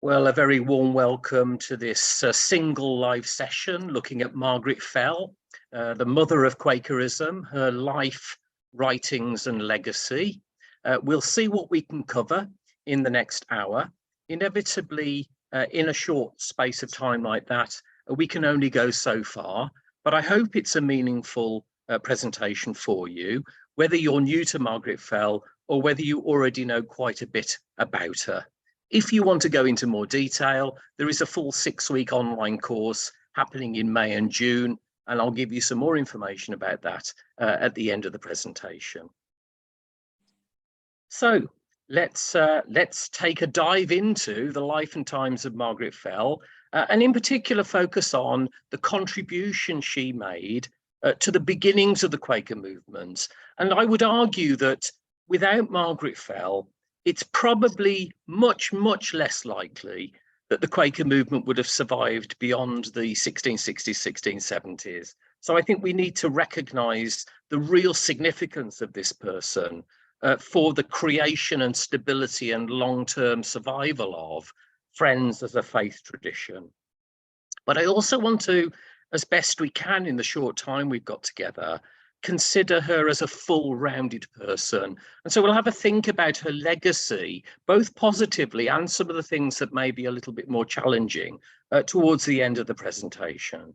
Well, a very warm welcome to this single live session looking at Margaret Fell, the mother of Quakerism, her life, writings and legacy. We'll see what we can cover in the next hour. Inevitably, in a short space of time like that, we can only go so far, but I hope it's a meaningful presentation for you, whether you're new to Margaret Fell or whether you already know quite a bit about her. If you want to go into more detail, there is a full 6-week online course happening in May and June, and I'll give you some more information about that at the end of the presentation. So let's take a dive into the life and times of Margaret Fell, and in particular focus on the contribution she made to the beginnings of the Quaker movement. And I would argue that without Margaret Fell, it's probably much, much less likely that the Quaker movement would have survived beyond the 1660s, 1670s. So I think we need to recognise the real significance of this person for the creation and stability and long-term survival of Friends as a faith tradition. But I also want to, as best we can in the short time we've got together, consider her as a full-rounded person. And so we'll have a think about her legacy, both positively and some of the things that may be a little bit more challenging towards the end of the presentation.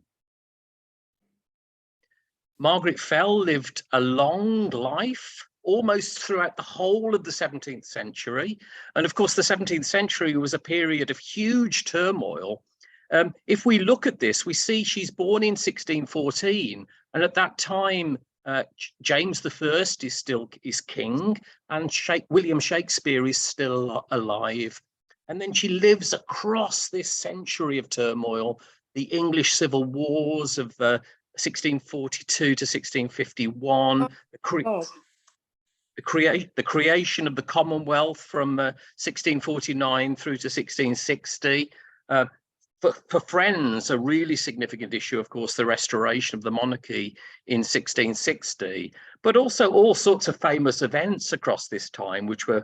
Margaret Fell lived a long life, almost throughout the whole of the 17th century. And of course, the 17th century was a period of huge turmoil. If we look at this, we see she's born in 1614, and at that time, James I is king, and William Shakespeare is still alive. And then she lives across this century of turmoil, the English civil wars of 1642 to 1651, the creation of the Commonwealth from 1649 through to 1660. For Friends, a really significant issue, of course, the restoration of the monarchy in 1660, but also all sorts of famous events across this time, which were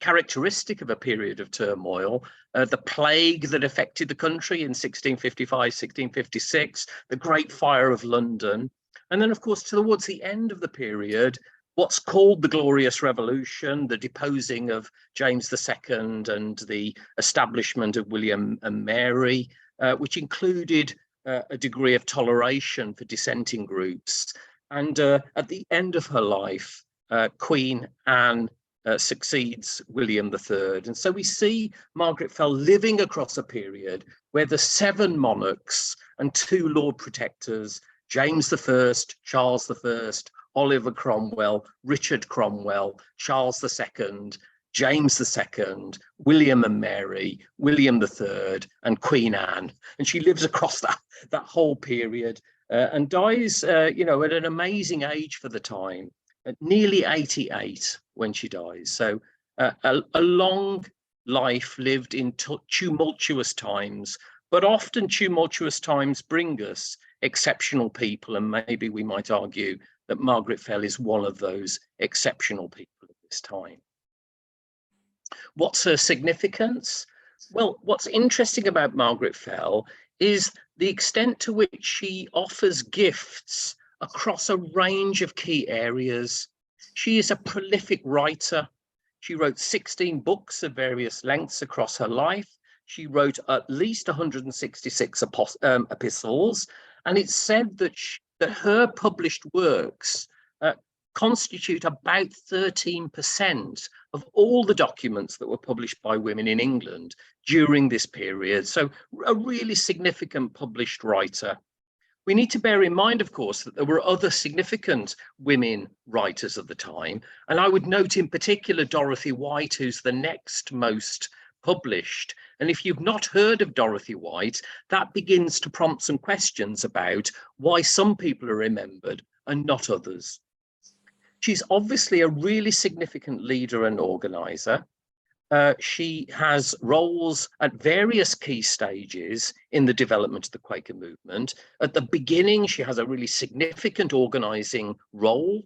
characteristic of a period of turmoil. The plague that affected the country in 1655, 1656, the Great Fire of London. And then, of course, towards the end of the period, what's called the Glorious Revolution, the deposing of James II and the establishment of William and Mary, which included a degree of toleration for dissenting groups. And at the end of her life, Queen Anne succeeds William III. And so we see Margaret Fell living across a period where the 7 monarchs and 2 Lord Protectors, James I, Charles I, Oliver Cromwell, Richard Cromwell, Charles II, James II, William and Mary, William III, and Queen Anne. And she lives across that whole period and dies, at an amazing age for the time, at nearly 88 when she dies. So a long life lived in tumultuous times, but often tumultuous times bring us exceptional people, and maybe we might argue that Margaret Fell is one of those exceptional people at this time. What's her significance? Well, what's interesting about Margaret Fell is the extent to which she offers gifts across a range of key areas. She is a prolific writer. She wrote 16 books of various lengths across her life. She wrote at least 166 epistles, and it's said that her published works constitute about 13% of all the documents that were published by women in England during this period. So a really significant published writer. We need to bear in mind, of course, that there were other significant women writers of the time. And I would note in particular Dorothy White, who's the next most published. And if you've not heard of Dorothy White, that begins to prompt some questions about why some people are remembered and not others. She's obviously a really significant leader and organizer. She has roles at various key stages in the development of the Quaker movement. At the beginning, she has a really significant organizing role.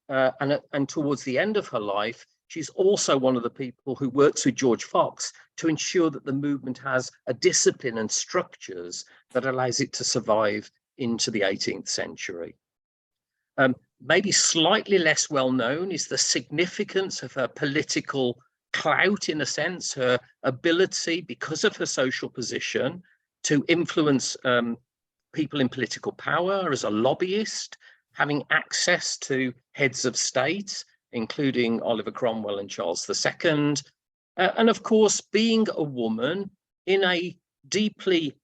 And towards the end of her life, she's also one of the people who works with George Fox to ensure that the movement has a discipline and structures that allows it to survive into the 18th century. Maybe slightly less well known is the significance of her political clout, in a sense, her ability, because of her social position, to influence people in political power as a lobbyist, having access to heads of state, including Oliver Cromwell and Charles II, and of course, being a woman in a deeply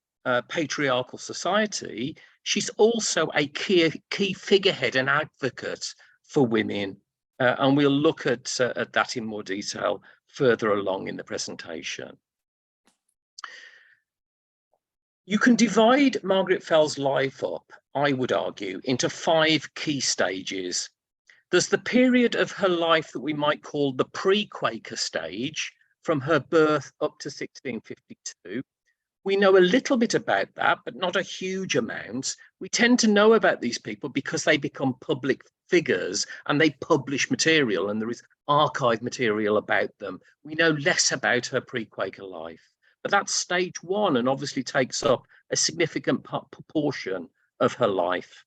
patriarchal society, she's also a key figurehead and advocate for women, and we'll look at that in more detail further along in the presentation. You can divide Margaret Fell's life up, I would argue, into 5 key stages. There's the period of her life that we might call the pre-Quaker stage, from her birth up to 1652. We know a little bit about that, but not a huge amount. We tend to know about these people because they become public figures and they publish material, and there is archive material about them. We know less about her pre-Quaker life. But that's stage 1, and obviously takes up a significant proportion of her life.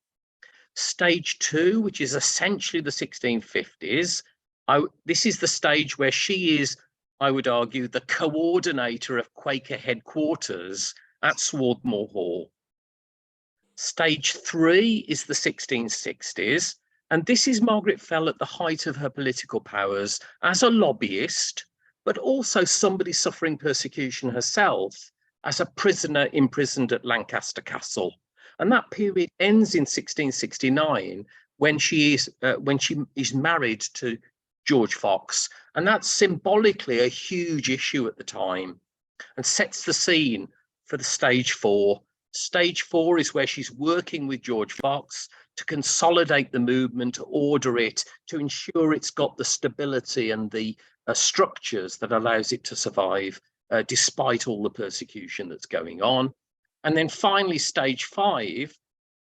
Stage 2, which is essentially the 1650s, this is the stage where she is, I would argue, the coordinator of Quaker headquarters at Swarthmore Hall. Stage 3 is the 1660s, and this is Margaret Fell at the height of her political powers as a lobbyist, but also somebody suffering persecution herself as a prisoner imprisoned at Lancaster Castle. And that period ends in 1669 when she is married to George Fox. And that's symbolically a huge issue at the time and sets the scene for the stage 4. Stage 4 is where she's working with George Fox to consolidate the movement, to order it, to ensure it's got the stability and the structures that allows it to survive despite all the persecution that's going on. And then finally, stage 5,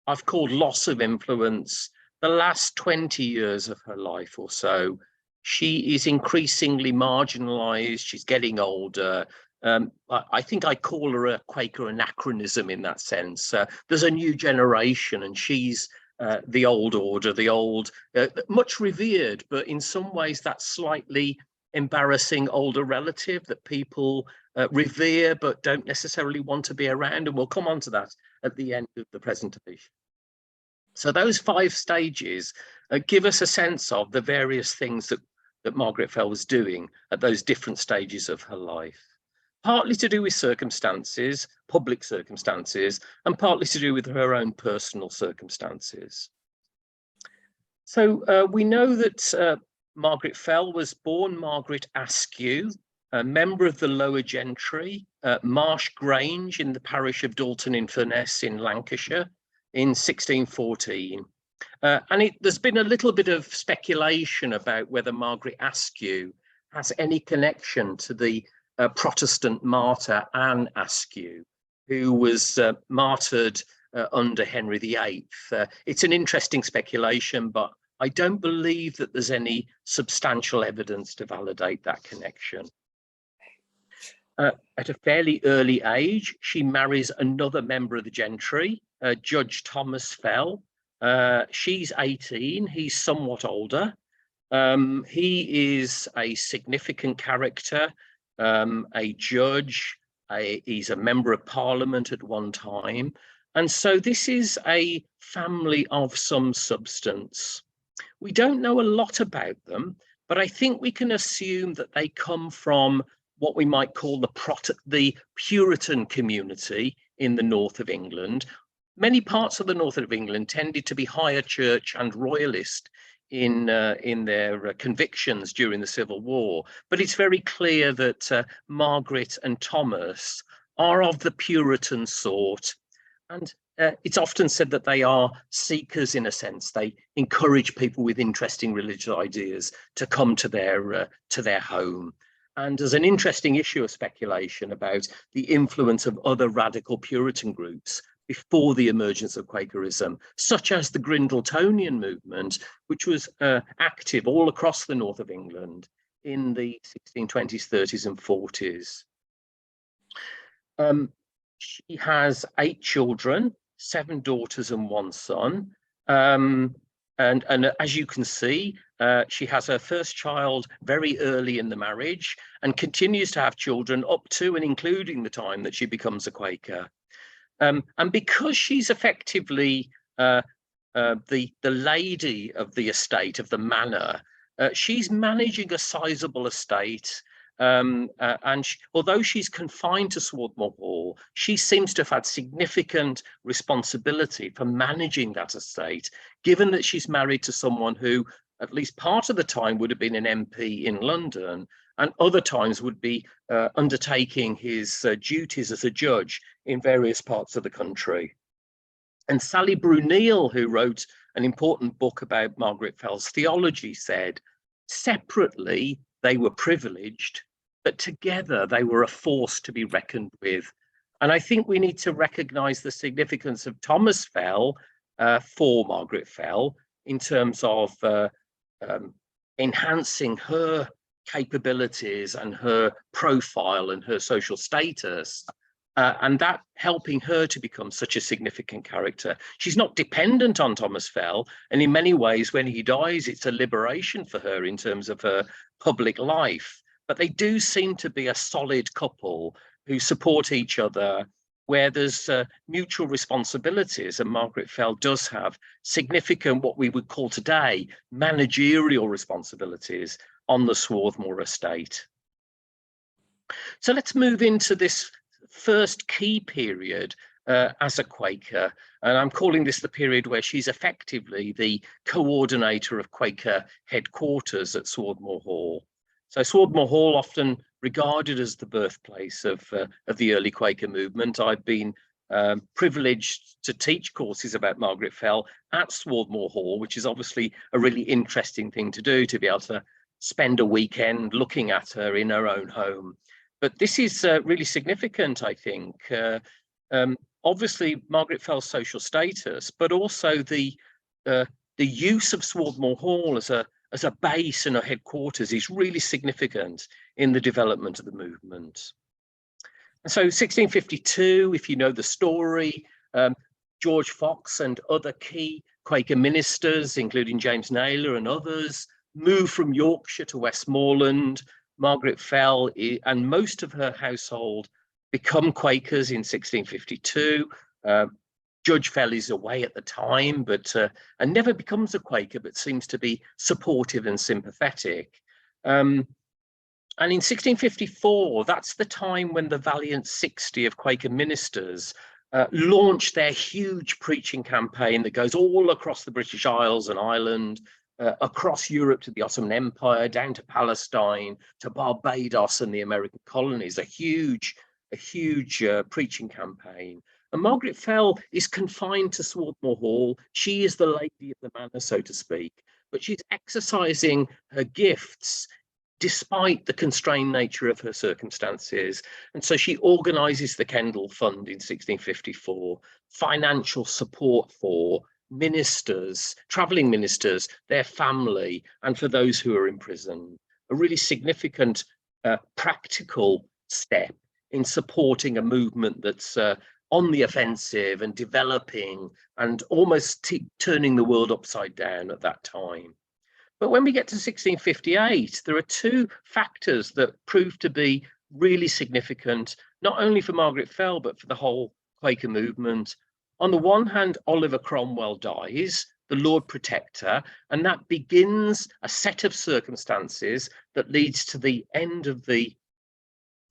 I've called loss of influence. The last 20 years of her life or so, she is increasingly marginalized. She's getting older. I think I call her a Quaker anachronism in that sense. There's a new generation, and she's the old order, the old, much revered, but in some ways that slightly embarrassing older relative that people revere but don't necessarily want to be around. And we'll come on to that at the end of the presentation. So those 5 stages give us a sense of the various things that Margaret Fell was doing at those different stages of her life. Partly to do with circumstances, public circumstances, and partly to do with her own personal circumstances. So we know that Margaret Fell was born Margaret Askew, a member of the lower gentry, Marsh Grange in the parish of Dalton-in-Furness in Lancashire in 1614. And there's been a little bit of speculation about whether Margaret Askew has any connection to the Protestant martyr Anne Askew, who was martyred under Henry VIII. It's an interesting speculation, but I don't believe that there's any substantial evidence to validate that connection. At a fairly early age, she marries another member of the gentry, Judge Thomas Fell. She's 18, he's somewhat older. He is a significant character, a judge, he's a member of Parliament at one time. And so this is a family of some substance. We don't know a lot about them, but I think we can assume that they come from what we might call the Puritan community in the north of England. Many parts of the north of England tended to be higher church and royalist in their convictions during the Civil War. But it's very clear that Margaret and Thomas are of the Puritan sort. And it's often said that they are seekers in a sense. They encourage people with interesting religious ideas to come to their home. And there's an interesting issue of speculation about the influence of other radical Puritan groups before the emergence of Quakerism, such as the Grindletonian movement, which was active all across the north of England in the 1620s, 30s and 40s. She has 8 children, 7 daughters and 1 son. And as you can see, she has her first child very early in the marriage and continues to have children up to and including the time that she becomes a Quaker. And because she's effectively the lady of the estate, of the manor, she's managing a sizable estate. Although she's confined to Swarthmore Hall, she seems to have had significant responsibility for managing that estate, given that she's married to someone who, at least part of the time, would have been an MP in London, and other times would be undertaking his duties as a judge in various parts of the country. And Sally Bruneel, who wrote an important book about Margaret Fell's theology, said, separately, they were privileged, but together they were a force to be reckoned with. And I think we need to recognise the significance of Thomas Fell for Margaret Fell in terms of enhancing her capabilities and her profile and her social status, and that helping her to become such a significant character. She's not dependent on Thomas Fell, and in many ways, when he dies, it's a liberation for her in terms of her public life. But they do seem to be a solid couple who support each other, where there's mutual responsibilities, and Margaret Fell does have significant, what we would call today, managerial responsibilities on the Swarthmore estate. So let's move into this first key period as a Quaker, and I'm calling this the period where she's effectively the coordinator of Quaker headquarters at Swarthmore Hall. So Swarthmore Hall, often regarded as the birthplace of the early Quaker movement. I've been privileged to teach courses about Margaret Fell at Swarthmore Hall, which is obviously a really interesting thing to do, to be able to spend a weekend looking at her in her own home. But this is really significant, I think. Obviously, Margaret Fell's social status, but also the use of Swarthmore Hall as a base and a headquarters is really significant in the development of the movement. And so 1652, if you know the story, George Fox and other key Quaker ministers, including James Naylor and others, moved from Yorkshire to Westmoreland. Margaret Fell and most of her household become Quakers in 1652. Judge Fell is away at the time, and never becomes a Quaker, but seems to be supportive and sympathetic. And in 1654, that's the time when the Valiant 60 of Quaker ministers launched their huge preaching campaign that goes all across the British Isles and Ireland, across Europe to the Ottoman Empire, down to Palestine, to Barbados and the American colonies, a huge preaching campaign. And Margaret Fell is confined to Swarthmore Hall. She is the lady of the manor, so to speak, but she's exercising her gifts despite the constrained nature of her circumstances. And so she organises the Kendall Fund in 1654, financial support for ministers, travelling ministers, their family, and for those who are in prison. A really significant practical step in supporting a movement that's on the offensive and developing and almost turning the world upside down at that time. But when we get to 1658, there are 2 factors that prove to be really significant, not only for Margaret Fell, but for the whole Quaker movement. On the one hand, Oliver Cromwell dies, the Lord Protector, and that begins a set of circumstances that leads to the end of the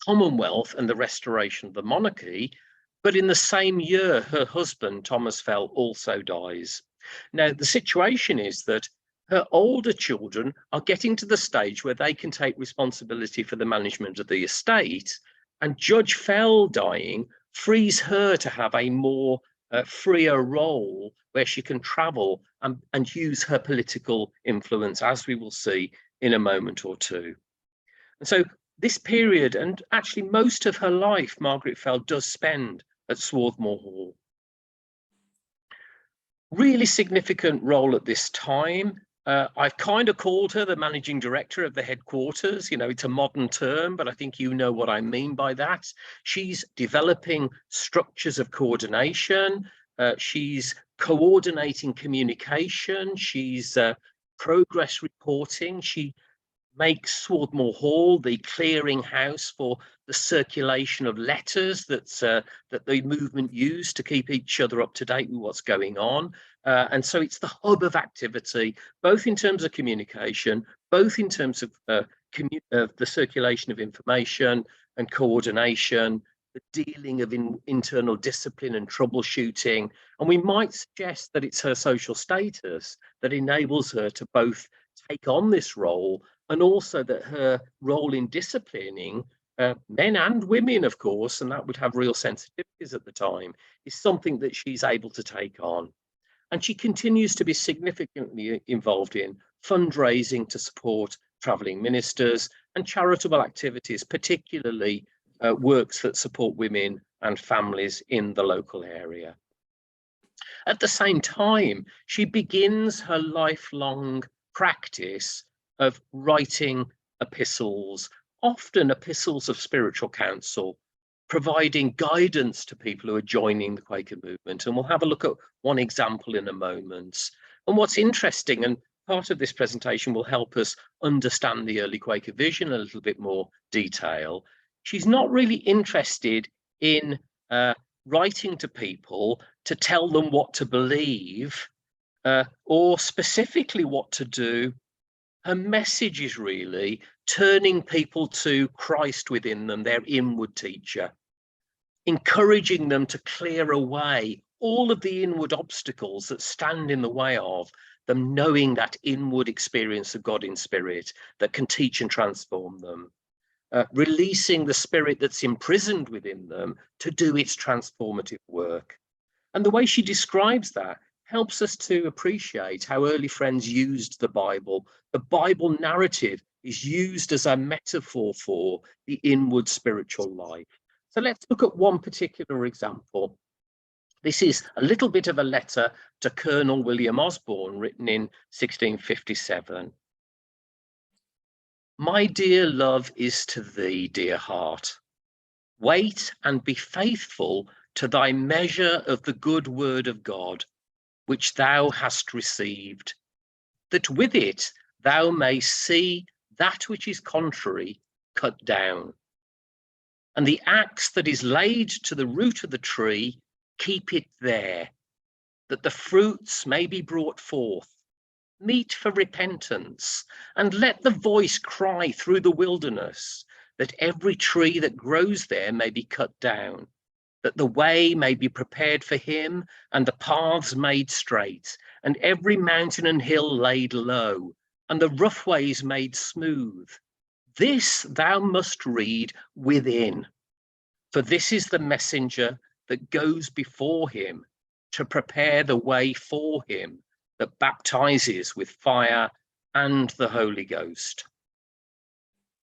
Commonwealth and the restoration of the monarchy. But in the same year, her husband, Thomas Fell, also dies. Now, the situation is that her older children are getting to the stage where they can take responsibility for the management of the estate, and Judge Fell dying frees her to have a more freer role where she can travel and use her political influence, as we will see in a moment or two. And so this period, and actually most of her life, Margaret Fell does spend at Swarthmore Hall. Really significant role at this time. I've kind of called her the managing director of the headquarters. You know, it's a modern term, but I think you know what I mean by that. She's developing structures of coordination. She's coordinating communication. She's progress reporting. She makes Swarthmore Hall the clearing house for the circulation of letters that the movement used to keep each other up to date with what's going on. And so it's the hub of activity, both in terms of communication, both in terms of the circulation of information and coordination, the dealing of internal discipline and troubleshooting. And we might suggest that it's her social status that enables her to both take on this role, and also that her role in disciplining men and women, of course, and that would have real sensitivities at the time, is something that she's able to take on. And she continues to be significantly involved in fundraising to support travelling ministers and charitable activities, particularly works that support women and families in the local area. At the same time, she begins her lifelong practice of writing epistles, often epistles of spiritual counsel, providing guidance to people who are joining the Quaker movement. And we'll have a look at one example in a moment. And what's interesting, and part of this presentation will help us understand the early Quaker vision in a little bit more detail, she's not really interested in writing to people to tell them what to believe or specifically what to do. Her message is really turning people to Christ within them, their inward teacher, encouraging them to clear away all of the inward obstacles that stand in the way of them knowing that inward experience of God in spirit that can teach and transform them, releasing the spirit that's imprisoned within them to do its transformative work. And the way she describes that helps us to appreciate how early friends used the Bible. The Bible narrative is used as a metaphor for the inward spiritual life. So let's look at one particular example. This is a little bit of a letter to Colonel William Osborne, written in 1657. My dear love is to thee, dear heart. Wait and be faithful to thy measure of the good word of God, which thou hast received, that with it thou mayst see that which is contrary cut down. And the axe that is laid to the root of the tree, keep it there, that the fruits may be brought forth, meet for repentance, and let the voice cry through the wilderness, that every tree that grows there may be cut down, that the way may be prepared for him, and the paths made straight, and every mountain and hill laid low, and the rough ways made smooth. This thou must read within, for this is the messenger that goes before him to prepare the way for him, that baptizes with fire and the Holy Ghost.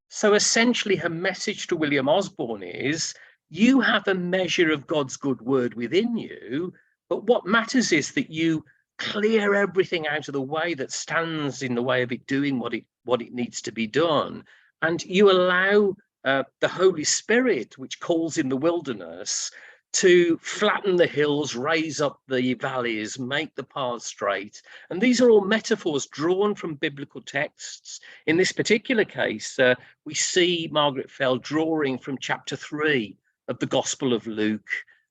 So essentially her message to William Osborne is, you have a measure of God's good word within you, but what matters is that you clear everything out of the way that stands in the way of it doing what it needs to be done. And you allow the Holy Spirit, which calls in the wilderness, to flatten the hills, raise up the valleys, make the paths straight. And these are all metaphors drawn from biblical texts. In this particular case, we see Margaret Fell drawing from chapter 3 of the Gospel of Luke,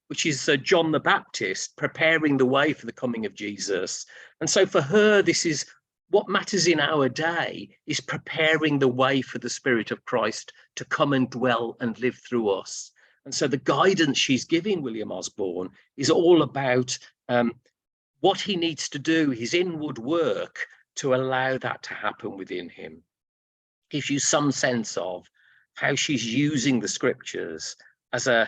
which is John the Baptist preparing the way for the coming of Jesus. And so for her, this is what matters in our day, is preparing the way for the Spirit of Christ to come and dwell and live through us. And so the guidance she's giving William Osborne is all about what he needs to do, his inward work, to allow that to happen within him. Gives you some sense of how she's using the scriptures as a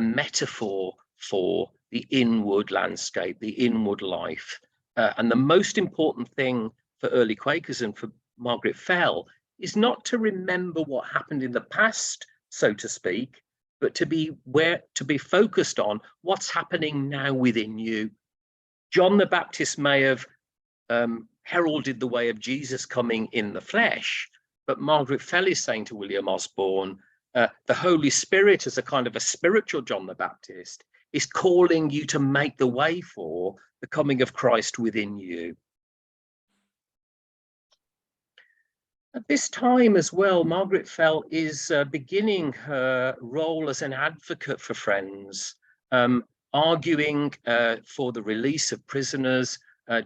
metaphor for the inward landscape, the inward life. And the most important thing for early Quakers and for Margaret Fell is not to remember what happened in the past, so to speak, but to be focused on what's happening now within you. John the Baptist may have heralded the way of Jesus coming in the flesh. But Margaret Fell is saying to William Osborne, the Holy Spirit, as a kind of a spiritual John the Baptist, is calling you to make the way for the coming of Christ within you. At this time as well, Margaret Fell is beginning her role as an advocate for Friends, arguing for the release of prisoners,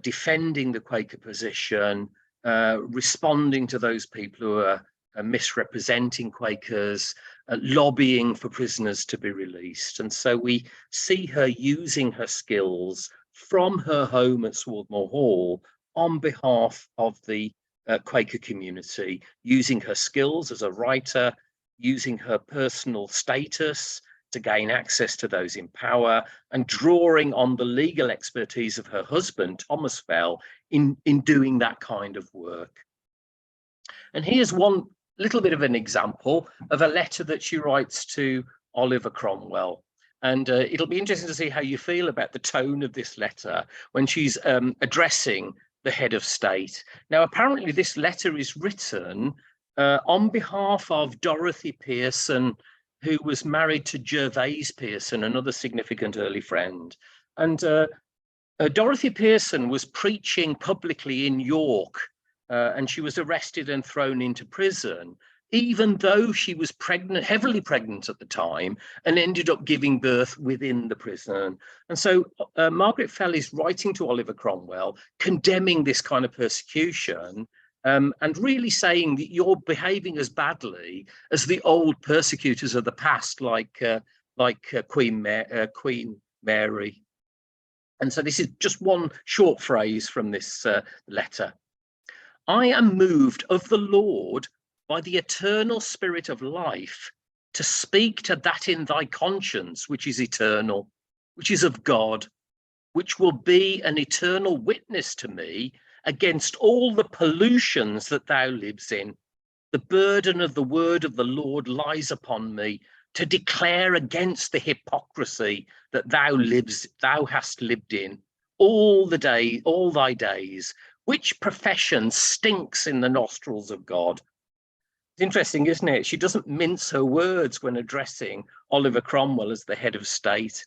defending the Quaker position, responding to those people who are misrepresenting Quakers, lobbying for prisoners to be released. And so we see her using her skills from her home at Swarthmore Hall on behalf of the Quaker community, using her skills as a writer, using her personal status to gain access to those in power, and drawing on the legal expertise of her husband, Thomas Fell, in doing that kind of work. And here's one little bit of an example of a letter that she writes to Oliver Cromwell. And it'll be interesting to see how you feel about the tone of this letter when she's addressing the head of state. Now, apparently this letter is written on behalf of Dorothy Pearson, who was married to Gervase Pearson, another significant early friend. And Dorothy Pearson was preaching publicly in York, and she was arrested and thrown into prison, even though she was pregnant, heavily pregnant at the time, and ended up giving birth within the prison. And so Margaret Fell is writing to Oliver Cromwell, condemning this kind of persecution, and really saying that you're behaving as badly as the old persecutors of the past, like Queen Mary. And so this is just one short phrase from this letter. I am moved of the Lord by the eternal spirit of life to speak to that in thy conscience, which is eternal, which is of God, which will be an eternal witness to me against all the pollutions that thou lives in. The burden of the word of the Lord lies upon me to declare against the hypocrisy that thou hast lived in all thy days, which profession stinks in the nostrils of God. It's interesting, isn't it? She doesn't mince her words when addressing Oliver Cromwell as the head of state.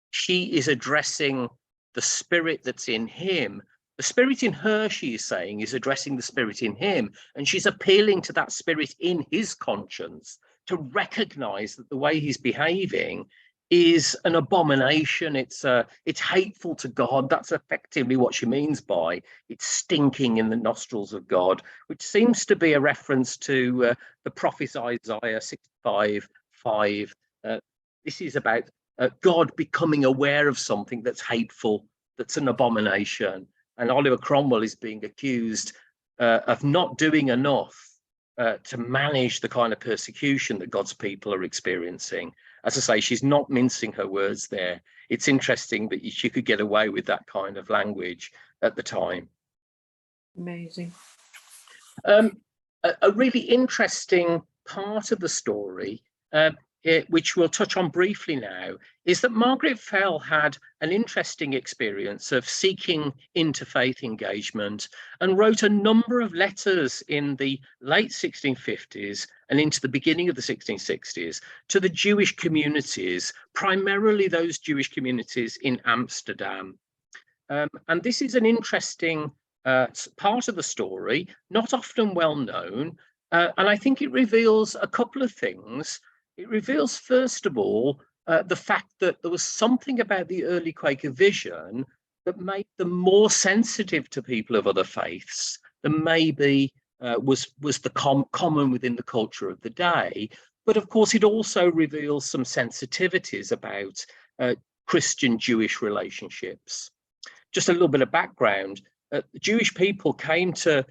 She is addressing the spirit that's in him. The spirit in her, she is saying, is addressing the spirit in him. And she's appealing to that spirit in his conscience to recognize that the way he's behaving is an abomination. It's hateful to God. That's effectively what she means by it's stinking in the nostrils of God, which seems to be a reference to the prophet Isaiah 65:5. This is about God becoming aware of something that's hateful, that's an abomination. And Oliver Cromwell is being accused of not doing enough to manage the kind of persecution that God's people are experiencing. As I say, she's not mincing her words there. It's interesting that she could get away with that kind of language at the time. Amazing. A really interesting part of the story, which we'll touch on briefly now, is that Margaret Fell had an interesting experience of seeking interfaith engagement and wrote a number of letters in the late 1650s and into the beginning of the 1660s to the Jewish communities, primarily those Jewish communities in Amsterdam. And this is an interesting part of the story, not often well known, and I think it reveals a couple of things. It reveals, first of all, the fact that there was something about the early Quaker vision that made them more sensitive to people of other faiths than maybe was the common within the culture of the day. But of course, it also reveals some sensitivities about Christian-Jewish relationships. Just a little bit of background: Jewish people came to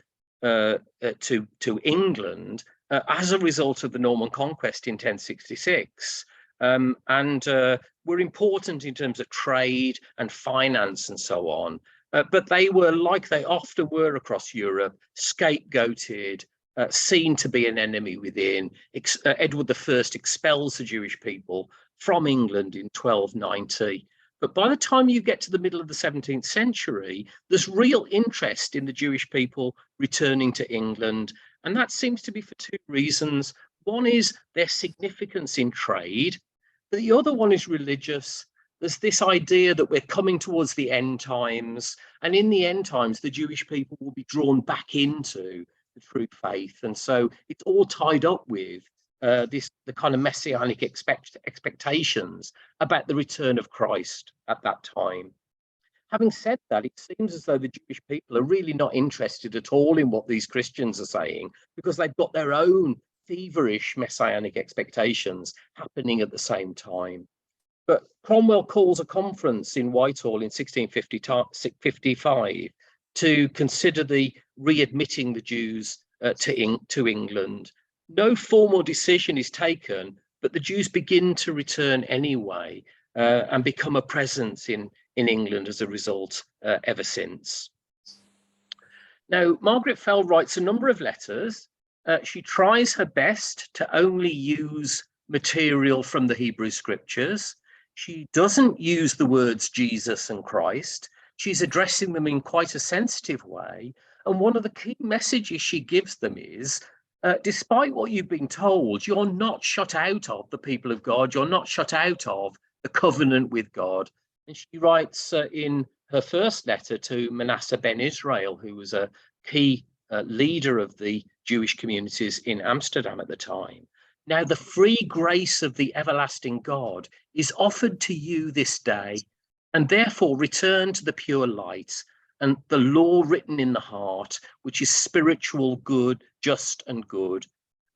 England as a result of the Norman conquest in 1066, and were important in terms of trade and finance and so on. But they were, like they often were across Europe, scapegoated, seen to be an enemy within. Edward I expels the Jewish people from England in 1290. But by the time you get to the middle of the 17th century, there's real interest in the Jewish people returning to England. And that seems to be for two reasons. One is their significance in trade. The other one is religious. There's this idea that we're coming towards the end times. And in the end times, the Jewish people will be drawn back into the true faith. And so it's all tied up with the kind of messianic expectations about the return of Christ at that time. Having said that, it seems as though the Jewish people are really not interested at all in what these Christians are saying, because they've got their own feverish messianic expectations happening at the same time. But Cromwell calls a conference in Whitehall in 1655 to consider the readmitting the Jews to England. No formal decision is taken, but the Jews begin to return anyway and become a presence in England as a result ever since. Now, Margaret Fell writes a number of letters. She tries her best to only use material from the Hebrew scriptures. She doesn't use the words Jesus and Christ. She's addressing them in quite a sensitive way. And one of the key messages she gives them is, despite what you've been told, you're not shut out of the people of God. You're not shut out of the covenant with God. And she writes in her first letter to Manasseh ben Israel, who was a key leader of the Jewish communities in Amsterdam at the time. Now, the free grace of the everlasting God is offered to you this day, and therefore return to the pure light and the law written in the heart, which is spiritual, good, just, and good.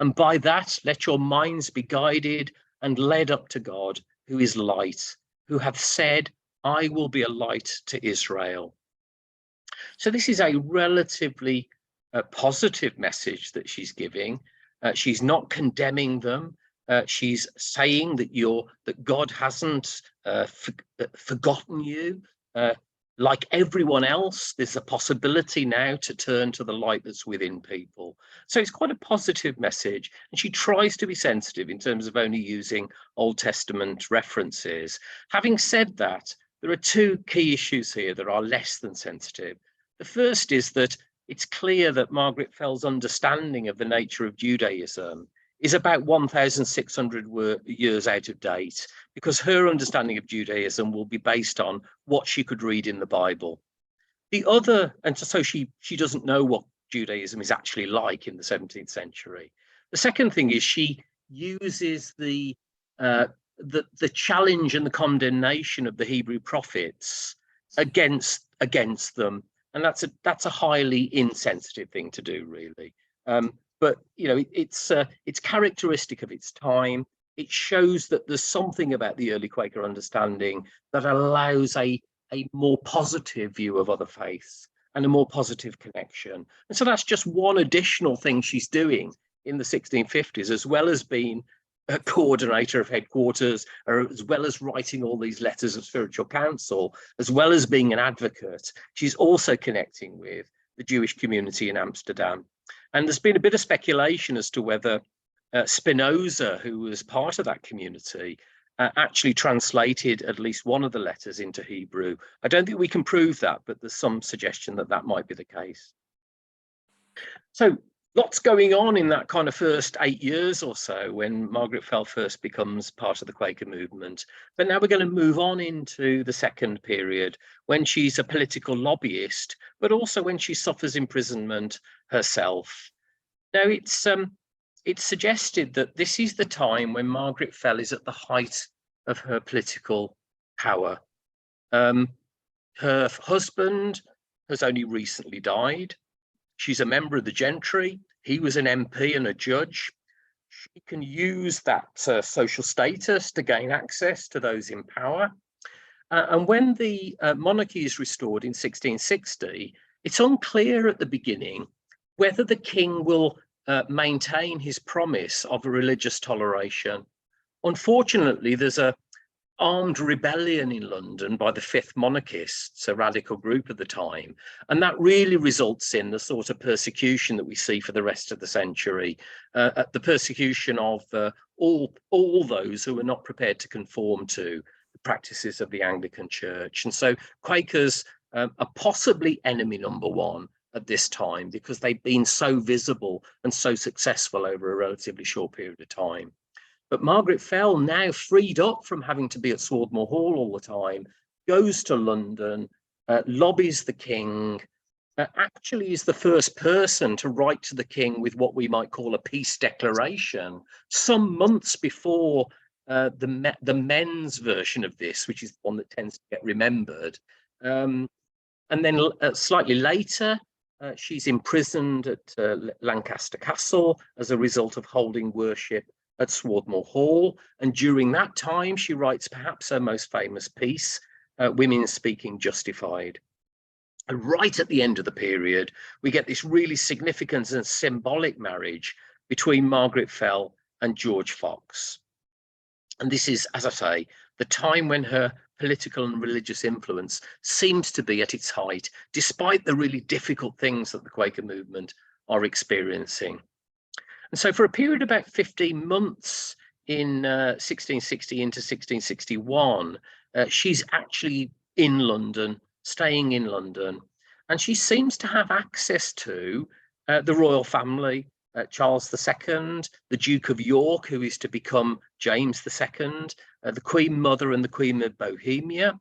And by that, let your minds be guided and led up to God, who is light, who hath said, I will be a light to Israel. So this is a relatively positive message that she's giving. She's not condemning them. She's saying that God hasn't forgotten you. Like everyone else, there's a possibility now to turn to the light that's within people. So it's quite a positive message. And she tries to be sensitive in terms of only using Old Testament references. Having said that, there are two key issues here that are less than sensitive. The first is that it's clear that Margaret Fell's understanding of the nature of Judaism is about 1,600 years out of date, because her understanding of Judaism will be based on what she could read in the Bible. The other, and so she doesn't know what Judaism is actually like in the 17th century. The second thing is she uses the challenge and the condemnation of the Hebrew prophets against them, and that's a highly insensitive thing to do, really. But you know, it's characteristic of its time. It shows that there's something about the early Quaker understanding that allows a more positive view of other faiths and a more positive connection. And so that's just one additional thing she's doing in the 1650s, as well as being a coordinator of headquarters, or as well as writing all these letters of spiritual counsel, as well as being an advocate. She's also connecting with the Jewish community in Amsterdam. And there's been a bit of speculation as to whether Spinoza, who was part of that community, actually translated at least one of the letters into Hebrew. I don't think we can prove that, but there's some suggestion that that might be the case. So lots going on in that kind of first 8 years or so when Margaret Fell first becomes part of the Quaker movement. But now we're going to move on into the second period, when she's a political lobbyist, but also when she suffers imprisonment herself. Now, it's suggested that this is the time when Margaret Fell is at the height of her political power. Her husband has only recently died. She's a member of the gentry. He was an MP and a judge. She can use that social status to gain access to those in power. And when the monarchy is restored in 1660, it's unclear at the beginning whether the king will maintain his promise of a religious toleration. Unfortunately, there's an armed rebellion in London by the Fifth Monarchists, a radical group at the time, and that really results in the sort of persecution that we see for the rest of the century, the persecution of all those who are not prepared to conform to the practices of the Anglican Church. And so Quakers are possibly enemy number one at this time, because they've been so visible and so successful over a relatively short period of time. But Margaret Fell, now freed up from having to be at Swarthmore Hall all the time, goes to London, lobbies the king, actually is the first person to write to the king with what we might call a peace declaration, some months before the men's version of this, which is the one that tends to get remembered. And then slightly later, she's imprisoned at Lancaster Castle as a result of holding worship at Swarthmore Hall. And during that time, she writes perhaps her most famous piece, Women Speaking Justified. And right at the end of the period, we get this really significant and symbolic marriage between Margaret Fell and George Fox. And this is, as I say, the time when her political and religious influence seems to be at its height, despite the really difficult things that the Quaker movement are experiencing. And so for a period of about 15 months in 1660 into 1661, she's actually in London, staying in London, and she seems to have access to the royal family, Charles II, the Duke of York, who is to become James II, the Queen Mother and the Queen of Bohemia.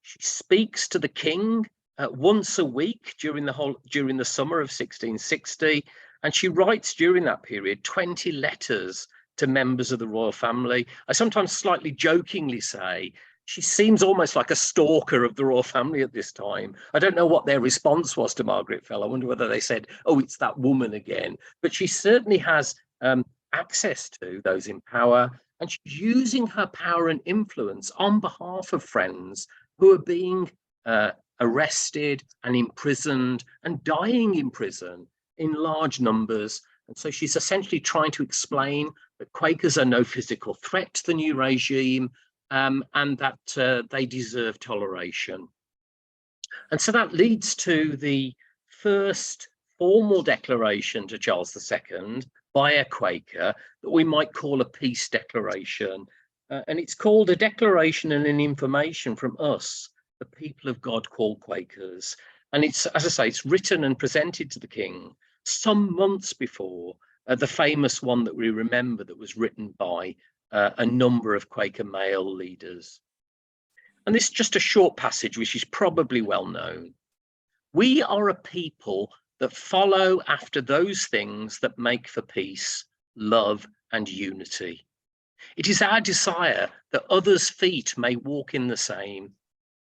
She speaks to the king once a week during the summer of 1660, and she writes during that period 20 letters to members of the royal family. I sometimes slightly jokingly say she seems almost like a stalker of the royal family at this time. I don't know what their response was to Margaret Fell. I wonder whether they said, oh, it's that woman again. But she certainly has access to those in power, and she's using her power and influence on behalf of friends who are being arrested and imprisoned and dying in prison in large numbers. And so she's essentially trying to explain that Quakers are no physical threat to the new regime, and that they deserve toleration. And so that leads to the first formal declaration to Charles II by a Quaker that we might call a peace declaration. And it's called a declaration and an information from us, the people of God called Quakers. And it's, as I say, it's written and presented to the king some months before the famous one that we remember that was written by a number of Quaker male leaders. And this is just a short passage, which is probably well known. We are a people that follow after those things that make for peace, love, and unity. It is our desire that others' feet may walk in the same,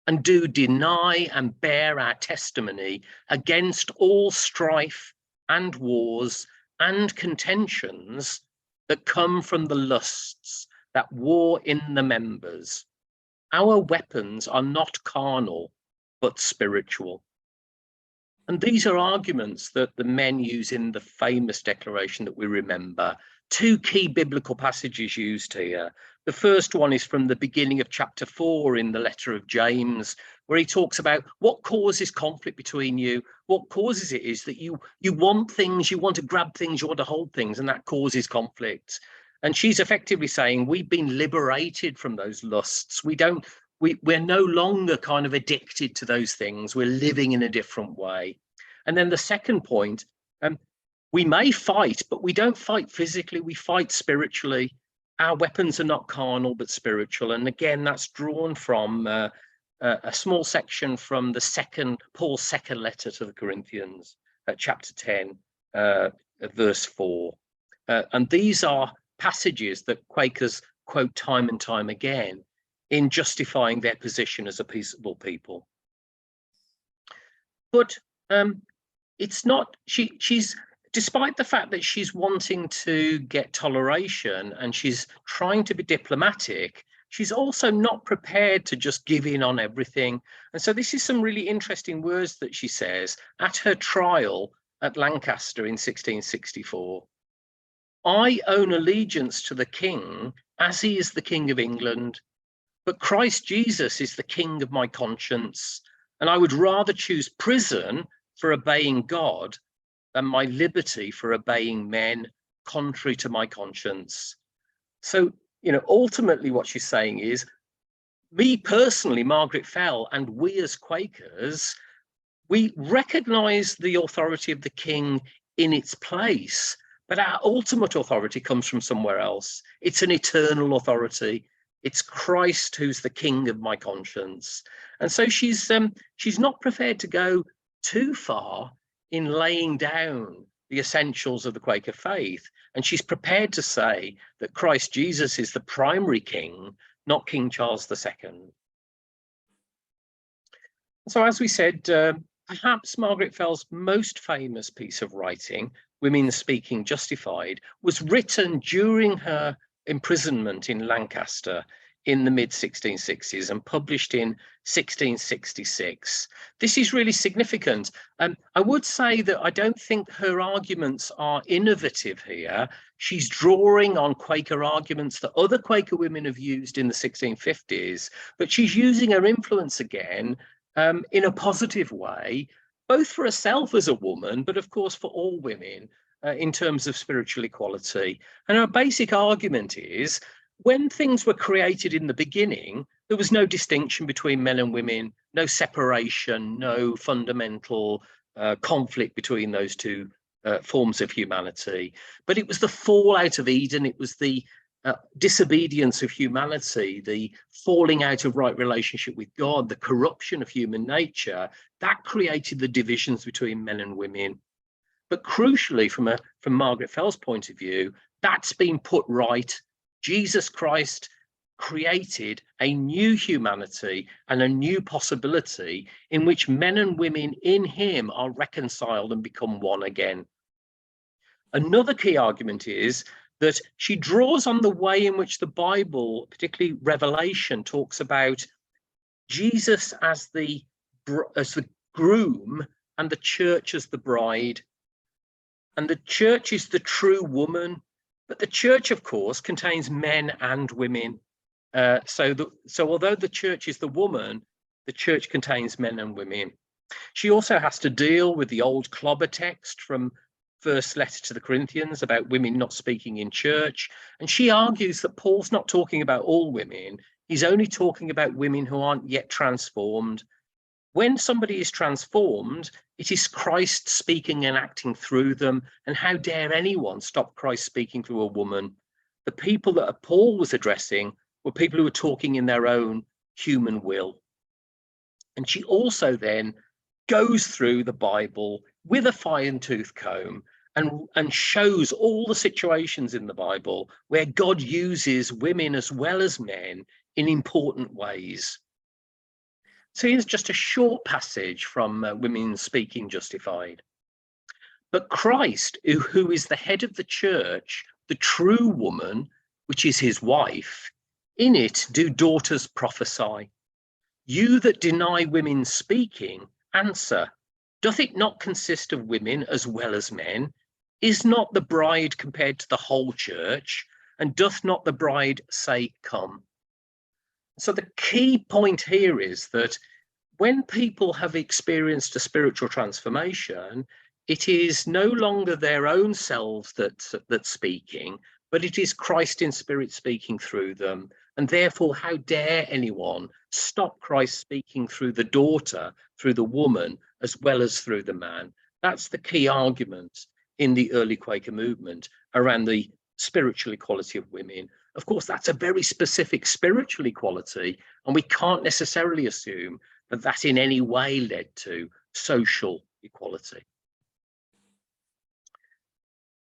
and do deny and bear our testimony against all strife and wars and contentions that come from the lusts that war in the members. Our weapons are not carnal, but spiritual. And these are arguments that the men use in the famous declaration that we remember. Two key biblical passages used here. The first one is from the beginning of chapter 4 in the letter of James, where he talks about what causes conflict between you. What causes it is that you want things, you want to grab things, you want to hold things, and that causes conflict. And she's effectively saying we've been liberated from those lusts. We're no longer kind of addicted to those things. We're living in a different way. And then the second point, we may fight, but we don't fight physically, we fight spiritually. Our weapons are not carnal, but spiritual. And again, that's drawn from a small section from Paul's second letter to the Corinthians, chapter 10, verse 4. And these are passages that Quakers quote time and time again in justifying their position as a peaceable people. But it's not, she's, despite the fact that she's wanting to get toleration and she's trying to be diplomatic, she's also not prepared to just give in on everything. And so this is some really interesting words that she says at her trial at Lancaster in 1664. I own allegiance to the king as he is the King of England, but Christ Jesus is the king of my conscience, and I would rather choose prison for obeying God than my liberty for obeying men, contrary to my conscience. So, ultimately what she's saying is, me personally, Margaret Fell, and we as Quakers, we recognise the authority of the king in its place, but our ultimate authority comes from somewhere else. It's an eternal authority. It's Christ who's the king of my conscience. And so she's not prepared to go too far in laying down the essentials of the Quaker faith. And she's prepared to say that Christ Jesus is the primary king, not King Charles II. So as we said, perhaps Margaret Fell's most famous piece of writing, Women Speaking Justified, was written during her imprisonment in Lancaster in the mid-1660s and published in 1666. This is really significant. I would say that I don't think her arguments are innovative here. She's drawing on Quaker arguments that other Quaker women have used in the 1650s, but she's using her influence again in a positive way, both for herself as a woman, but of course for all women in terms of spiritual equality. And her basic argument is, when things were created in the beginning, there was no distinction between men and women, no separation, no fundamental conflict between those two forms of humanity. But it was the fall out of Eden, it was the disobedience of humanity, the falling out of right relationship with God, the corruption of human nature, that created the divisions between men and women. But crucially, from Margaret Fell's point of view, that's been put right. Jesus Christ created a new humanity and a new possibility in which men and women in him are reconciled and become one again. Another key argument is that she draws on the way in which the Bible, particularly Revelation, talks about Jesus as the groom and the church as the bride. And the church is the true woman, but the church, of course, contains men and women. So although the church is the woman, the church contains men and women. She also has to deal with the old clobber text from First Letter to the Corinthians about women not speaking in church. And she argues that Paul's not talking about all women. He's only talking about women who aren't yet transformed. When somebody is transformed, it is Christ speaking and acting through them. And how dare anyone stop Christ speaking through a woman? The people that Paul was addressing were people who were talking in their own human will. And she also then goes through the Bible with a fine-tooth comb and shows all the situations in the Bible where God uses women as well as men in important ways. So here's just a short passage from Women Speaking Justified. But Christ, who is the head of the church, the true woman, which is his wife, in it do daughters prophesy. You that deny women speaking, answer, doth it not consist of women as well as men? Is not the bride compared to the whole church? And doth not the bride say, come? So the key point here is that when people have experienced a spiritual transformation, it is no longer their own selves that's speaking, but it is Christ in spirit speaking through them. And therefore, how dare anyone stop Christ speaking through the daughter, through the woman, as well as through the man? That's the key argument in the early Quaker movement around the spiritual equality of women. Of course, that's a very specific spiritual equality, and we can't necessarily assume that that in any way led to social equality.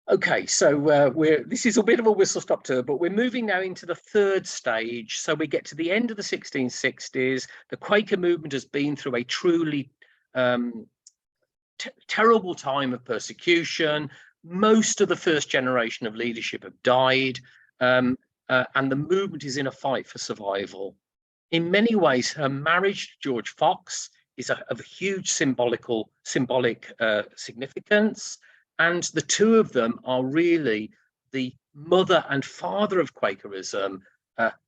Okay, so this is a bit of a whistle-stop tour, but we're moving now into the third stage. So we get to the end of the 1660s. The Quaker movement has been through a truly terrible time of persecution. Most of the first generation of leadership have died, and the movement is in a fight for survival. In many ways, her marriage to George Fox is of huge symbolic significance. And the two of them are really the mother and father of Quakerism,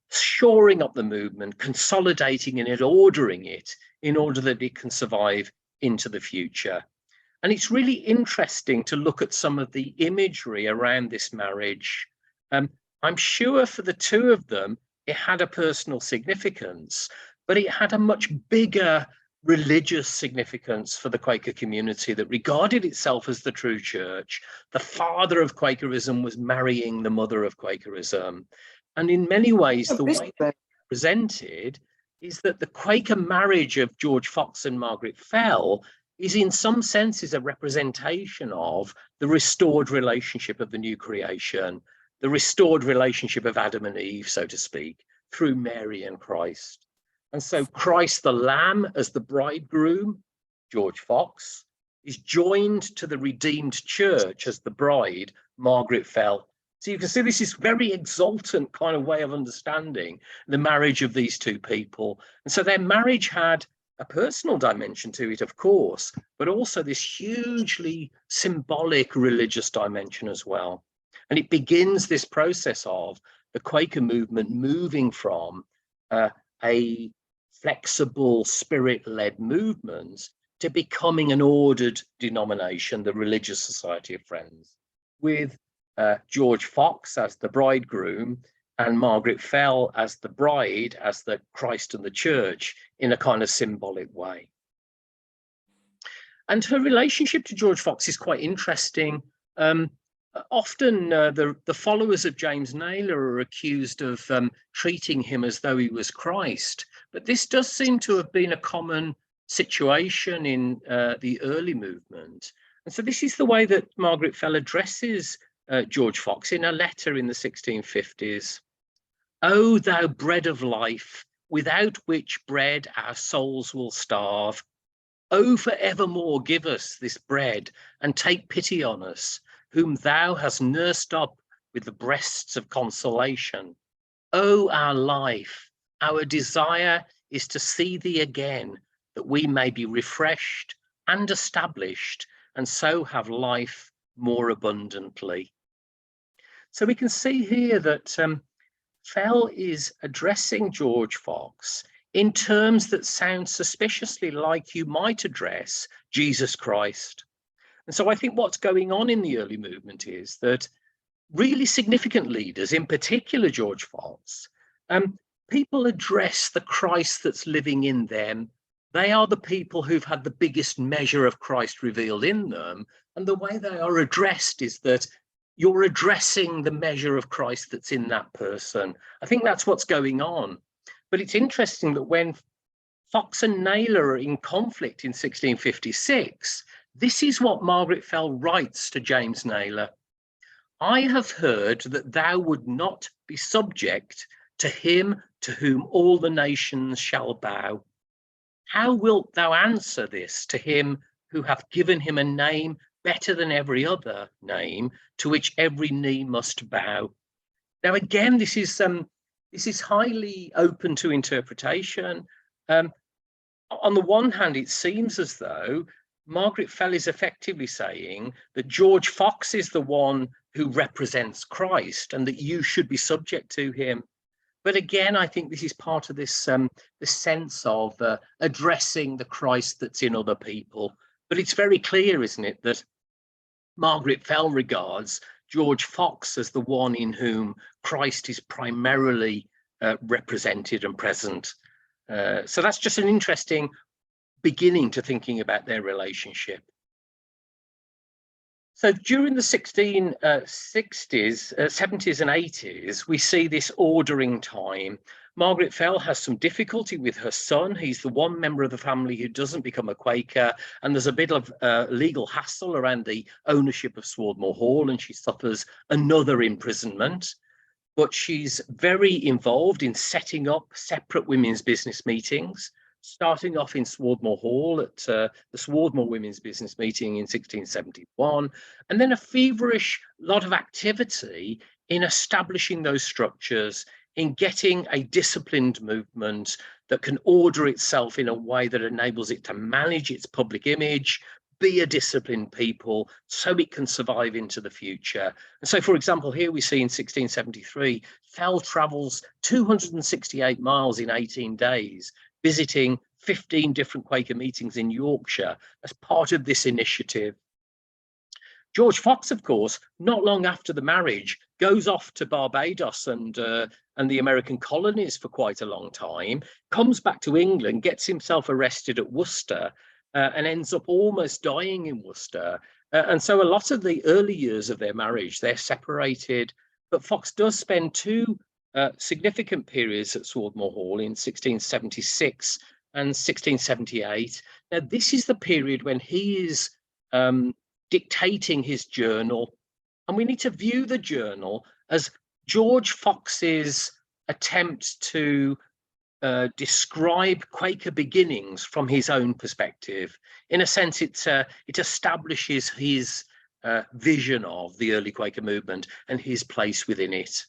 shoring up the movement, consolidating it, ordering it in order that it can survive into the future. And it's really interesting to look at some of the imagery around this marriage. I'm sure for the two of them, it had a personal significance, but it had a much bigger religious significance for the Quaker community that regarded itself as the true church. The father of Quakerism was marrying the mother of Quakerism. And in many ways, the way it's presented is that the Quaker marriage of George Fox and Margaret Fell is in some senses a representation of the restored relationship of the new creation, the restored relationship of Adam and Eve, so to speak, through Mary and Christ. And so Christ the Lamb as the bridegroom, George Fox, is joined to the redeemed church as the bride, Margaret Fell. So you can see this is very exultant kind of way of understanding the marriage of these two people. And so their marriage had a personal dimension to it, of course, but also this hugely symbolic religious dimension as well. And it begins this process of the Quaker movement moving from a flexible spirit-led movement to becoming an ordered denomination, the Religious Society of Friends, with George Fox as the bridegroom and Margaret Fell as the bride, as the Christ and the church, in a kind of symbolic way. And her relationship to George Fox is quite interesting. Often the followers of James Naylor are accused of treating him as though he was Christ, but this does seem to have been a common situation in the early movement. And so this is the way that Margaret Fell addresses George Fox in a letter in the 1650s. "O thou bread of life, without which bread our souls will starve. O for evermore give us this bread, and take pity on us, whom thou hast nursed up with the breasts of consolation. O our life, our desire is to see thee again, that we may be refreshed and established, and so have life more abundantly." So we can see here that Fell is addressing George Fox in terms that sound suspiciously like you might address Jesus Christ. And so I think what's going on in the early movement is that really significant leaders, in particular George Fox, people address the Christ that's living in them. They are the people who've had the biggest measure of Christ revealed in them. And the way they are addressed is that you're addressing the measure of Christ that's in that person. I think that's what's going on. But it's interesting that when Fox and Naylor are in conflict in 1656, this is what Margaret Fell writes to James Naylor. "I have heard that thou would not be subject to him to whom all the nations shall bow. How wilt thou answer this to him who hath given him a name better than every other name, to which every knee must bow?" Now, again, this is highly open to interpretation. On the one hand, it seems as though Margaret Fell is effectively saying that George Fox is the one who represents Christ and that you should be subject to him. But again, I think this is part of this the sense of addressing the Christ that's in other people. But it's very clear, isn't it, that Margaret Fell regards George Fox as the one in whom Christ is primarily represented and present. So that's just an interesting beginning to thinking about their relationship. So during the 1660s, 70s and 80s, we see this ordering time. Margaret Fell has some difficulty with her son. He's the one member of the family who doesn't become a Quaker, and there's a bit of legal hassle around the ownership of Swarthmore Hall, and she suffers another imprisonment. But she's very involved in setting up separate women's business meetings, starting off in Swarthmore Hall at the Swarthmore Women's Business Meeting in 1671, and then a feverish lot of activity in establishing those structures, in getting a disciplined movement that can order itself in a way that enables it to manage its public image, be a disciplined people, so it can survive into the future. And so, for example, here we see in 1673, Fell travels 268 miles in 18 days, visiting 15 different Quaker meetings in Yorkshire as part of this initiative. George Fox, of course, not long after the marriage, goes off to Barbados and the American colonies for quite a long time, comes back to England, gets himself arrested at Worcester, and ends up almost dying in Worcester. And so a lot of the early years of their marriage, they're separated. But Fox does spend two significant periods at Swarthmore Hall in 1676 and 1678. Now, this is the period when he is dictating his journal, and we need to view the journal as George Fox's attempt to describe Quaker beginnings from his own perspective. In a sense, it establishes his vision of the early Quaker movement and his place within it.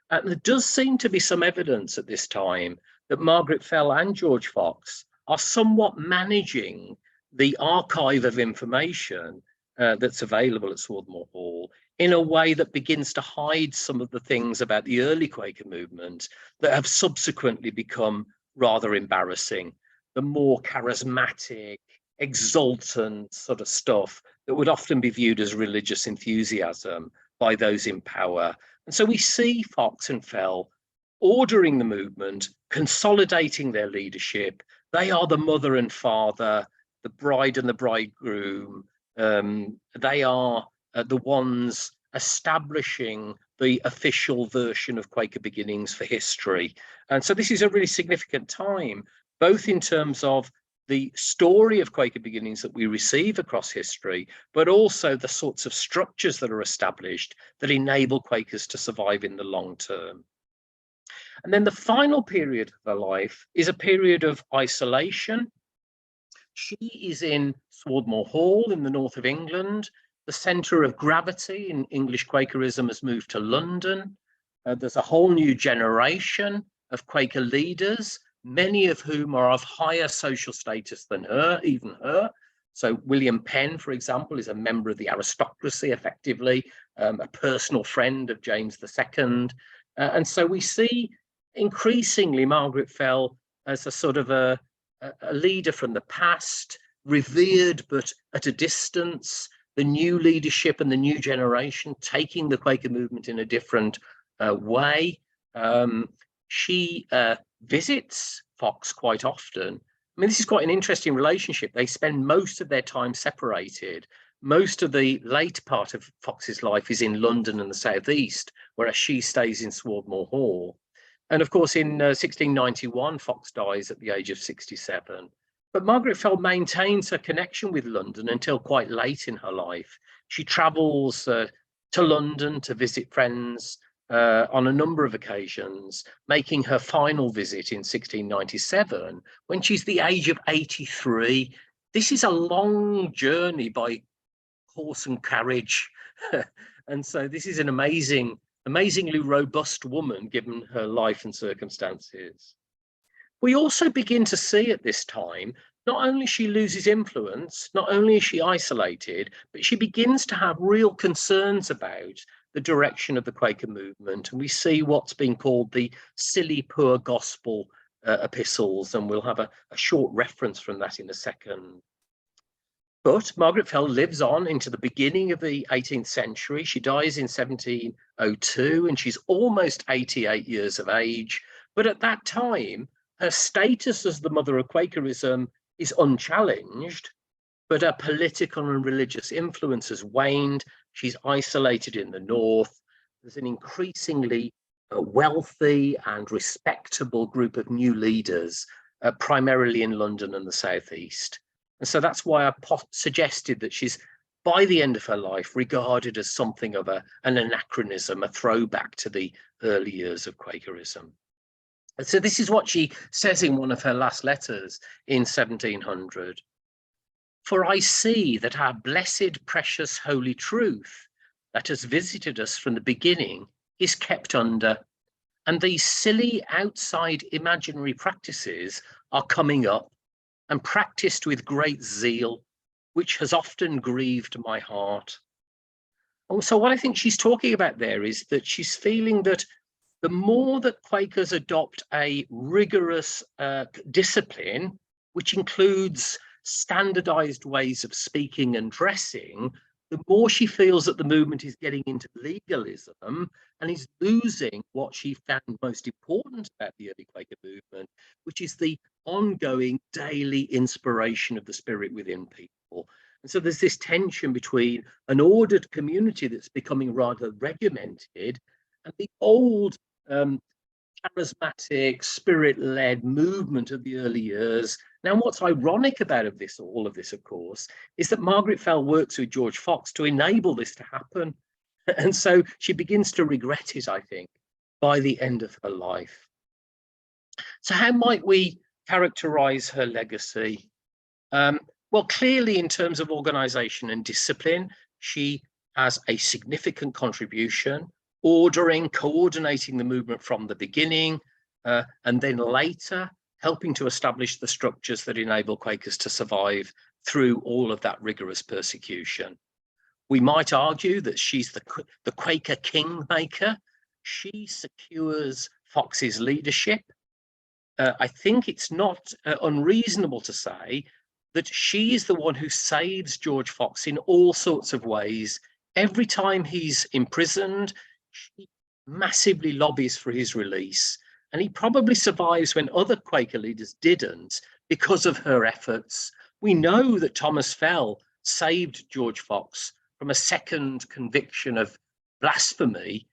There does seem to be some evidence at this time that Margaret Fell and George Fox are somewhat managing the archive of information that's available at Swarthmore Hall in a way that begins to hide some of the things about the early Quaker movement that have subsequently become rather embarrassing. The more charismatic, exultant sort of stuff that would often be viewed as religious enthusiasm by those in power. And so we see Fox and Fell ordering the movement, consolidating their leadership. They are the mother and father, the bride and the bridegroom. They are the ones establishing the official version of Quaker beginnings for history. And so this is a really significant time, both in terms of the story of Quaker beginnings that we receive across history, but also the sorts of structures that are established that enable Quakers to survive in the long term. And then the final period of her life is a period of isolation. She is in Swarthmore Hall in the north of England. The centre of gravity in English Quakerism has moved to London. There's a whole new generation of Quaker leaders, many of whom are of higher social status than her, even her. So William Penn, for example, is a member of the aristocracy, effectively, a personal friend of James II. And so we see increasingly Margaret Fell as a sort of a leader from the past, revered but at a distance, the new leadership and the new generation taking the Quaker movement in a different way. She visits Fox quite often. I mean, this is quite an interesting relationship. They spend most of their time separated. Most of the late part of Fox's life is in London and the southeast, whereas she stays in Swarthmore Hall. And of course, in 1691, Fox dies at the age of 67. But Margaret Fell maintains her connection with London until quite late in her life. She travels to London to visit friends on a number of occasions, making her final visit in 1697 when she's the age of 83. This is a long journey by horse and carriage. And so this is an amazingly robust woman given her life and circumstances. We also begin to see at this time, not only she loses influence, not only is she isolated, but she begins to have real concerns about the direction of the Quaker movement. And we see what's being called the silly poor gospel epistles, and we'll have a short reference from that in a second. But Margaret Fell lives on into the beginning of the 18th century. She dies in 1702 and she's almost 88 years of age. But at that time, her status as the mother of Quakerism is unchallenged, but her political and religious influence has waned. She's isolated in the north. There's an increasingly wealthy and respectable group of new leaders, primarily in London and the southeast. And so that's why I suggested that she's, by the end of her life, regarded as something of an anachronism, a throwback to the early years of Quakerism. And so this is what she says in one of her last letters in 1700. For I see that our blessed, precious, holy truth that has visited us from the beginning is kept under, and these silly outside imaginary practices are coming up and practiced with great zeal, which has often grieved my heart. And so what I think she's talking about there is that she's feeling that the more that Quakers adopt a rigorous discipline, which includes standardized ways of speaking and dressing, the more she feels that the movement is getting into legalism and is losing what she found most important about the early Quaker movement, which is the ongoing daily inspiration of the spirit within people. And so there's this tension between an ordered community that's becoming rather regimented and the old charismatic, spirit-led movement of the early years. Now, what's ironic about all of this, of course, is that Margaret Fell works with George Fox to enable this to happen. And so she begins to regret it, I think, by the end of her life. So how might we characterize her legacy? Well, clearly in terms of organization and discipline, she has a significant contribution, ordering, coordinating the movement from the beginning, and then later helping to establish the structures that enable Quakers to survive through all of that rigorous persecution. We might argue that she's the Quaker kingmaker. She secures Fox's leadership. I think it's not unreasonable to say that she is the one who saves George Fox in all sorts of ways. Every time he's imprisoned, she massively lobbies for his release. And he probably survives when other Quaker leaders didn't because of her efforts. We know that Thomas Fell saved George Fox from a second conviction of blasphemy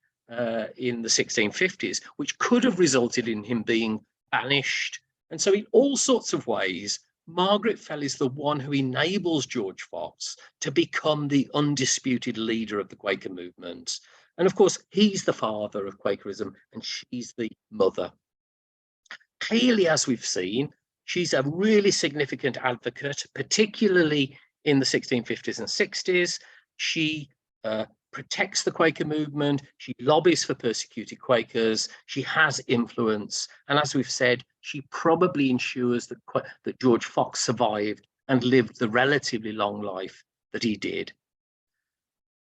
in the 1650s, which could have resulted in him being banished. And so in all sorts of ways, Margaret Fell is the one who enables George Fox to become the undisputed leader of the Quaker movement. And of course, he's the father of Quakerism and she's the mother. Clearly, as we've seen, she's a really significant advocate, particularly in the 1650s and 60s. She protects the Quaker movement. She lobbies for persecuted Quakers. She has influence. And as we've said, she probably ensures that George Fox survived and lived the relatively long life that he did.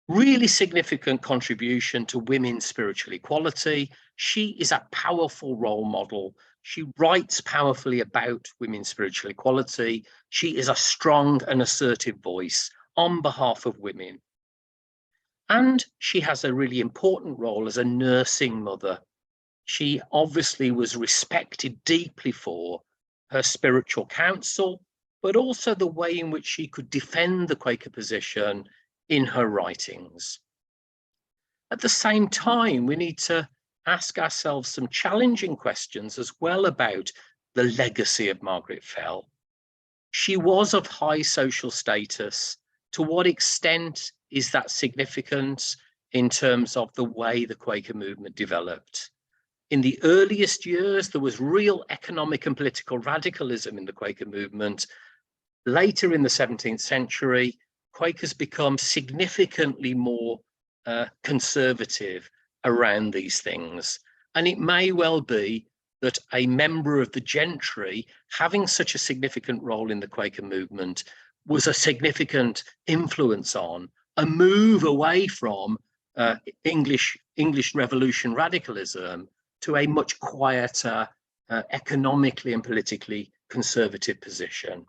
Really significant contribution to women's spiritual equality. She is a powerful role model. She writes powerfully about women's spiritual equality. She is a strong and assertive voice on behalf of women. And she has a really important role as a nursing mother. She obviously was respected deeply for her spiritual counsel, but also the way in which she could defend the Quaker position in her writings. At the same time, we need to ask ourselves some challenging questions as well about the legacy of Margaret Fell. She was of high social status. To what extent is that significant in terms of the way the Quaker movement developed? In the earliest years, there was real economic and political radicalism in the Quaker movement. Later in the 17th century, Quakers become significantly more conservative around these things. And it may well be that a member of the gentry having such a significant role in the Quaker movement was a significant influence on a move away from English Revolution radicalism to a much quieter, economically and politically conservative position.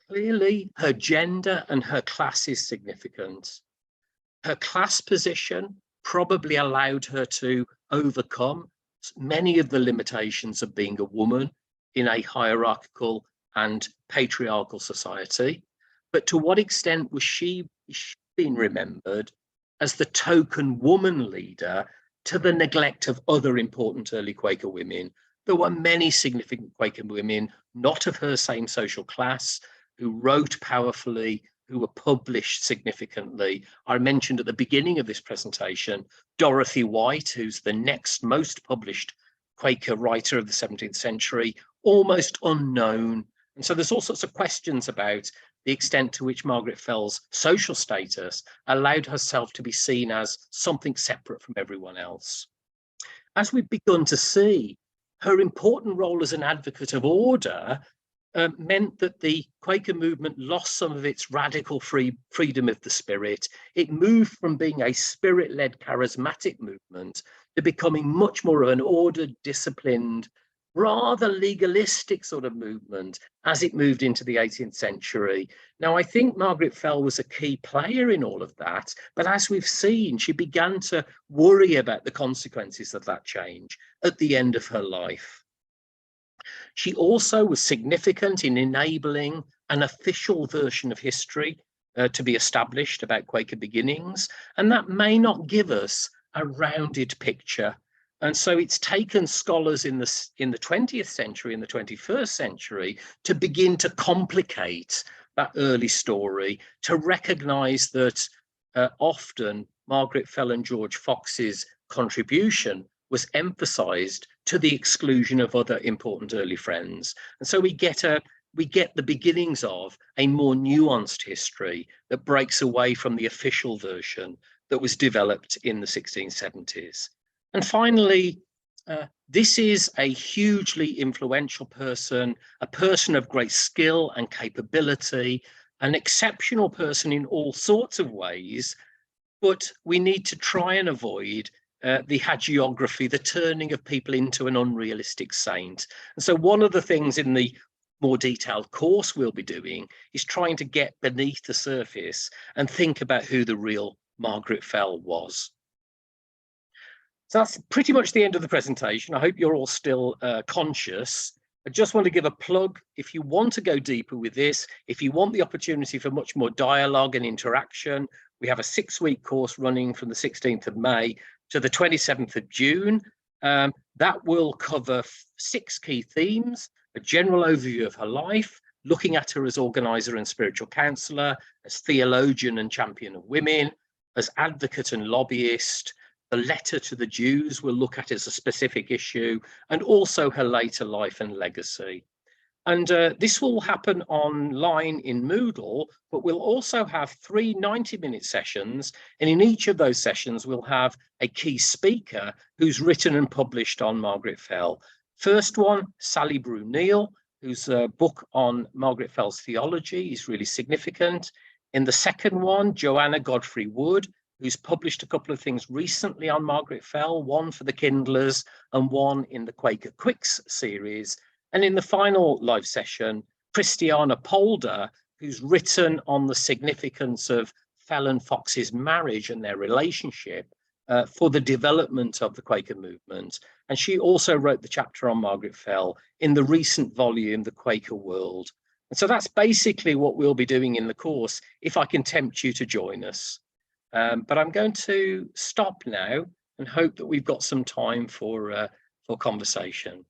Clearly, her gender and her class is significant. Her class position probably allowed her to overcome many of the limitations of being a woman in a hierarchical and patriarchal society. But to what extent was she being remembered as the token woman leader to the neglect of other important early Quaker women? There were many significant Quaker women, not of her same social class, who wrote powerfully, who were published significantly. I mentioned at the beginning of this presentation, Dorothy White, who's the next most published Quaker writer of the 17th century, almost unknown. And so there's all sorts of questions about the extent to which Margaret Fell's social status allowed herself to be seen as something separate from everyone else. As we've begun to see, her important role as an advocate of order meant that the Quaker movement lost some of its radical freedom of the spirit. It moved from being a spirit-led charismatic movement to becoming much more of an ordered, disciplined, rather legalistic sort of movement as it moved into the 18th century. Now, I think Margaret Fell was a key player in all of that, but as we've seen, she began to worry about the consequences of that change at the end of her life. She also was significant in enabling an official version of history to be established about Quaker beginnings, and that may not give us a rounded picture. And so it's taken scholars in the 20th century, in the 21st century, to begin to complicate that early story, to recognize that often Margaret Fell and George Fox's contribution was emphasized to the exclusion of other important early friends. And so we get the beginnings of a more nuanced history that breaks away from the official version that was developed in the 1670s. And finally, this is a hugely influential person, a person of great skill and capability, an exceptional person in all sorts of ways, but we need to try and avoid the hagiography, the turning of people into an unrealistic saint. And so one of the things in the more detailed course we'll be doing is trying to get beneath the surface and think about who the real Margaret Fell was. So that's pretty much the end of the presentation. I hope you're all still conscious. I just want to give a plug. If you want to go deeper with this, if you want the opportunity for much more dialogue and interaction, we have a 6-week course running from the 16th of May to the 27th of June. That will cover 6 key themes: a general overview of her life, looking at her as organizer and spiritual counselor, as theologian and champion of women, as advocate and lobbyist. The letter to the Jews we'll look at as a specific issue, and also her later life and legacy. And this will happen online in Moodle, but we'll also have 3 90-minute sessions. And in each of those sessions, we'll have a key speaker who's written and published on Margaret Fell. First one, Sally Brew-Neal, whose book on Margaret Fell's theology is really significant. In the second one, Joanna Godfrey Wood, who's published a couple of things recently on Margaret Fell, one for the Kindlers and one in the Quaker Quicks series. And in the final live session, Christiana Polder, who's written on the significance of Fell and Fox's marriage and their relationship for the development of the Quaker movement. And she also wrote the chapter on Margaret Fell in the recent volume, The Quaker World. And so that's basically what we'll be doing in the course, if I can tempt you to join us. But I'm going to stop now and hope that we've got some time for conversation.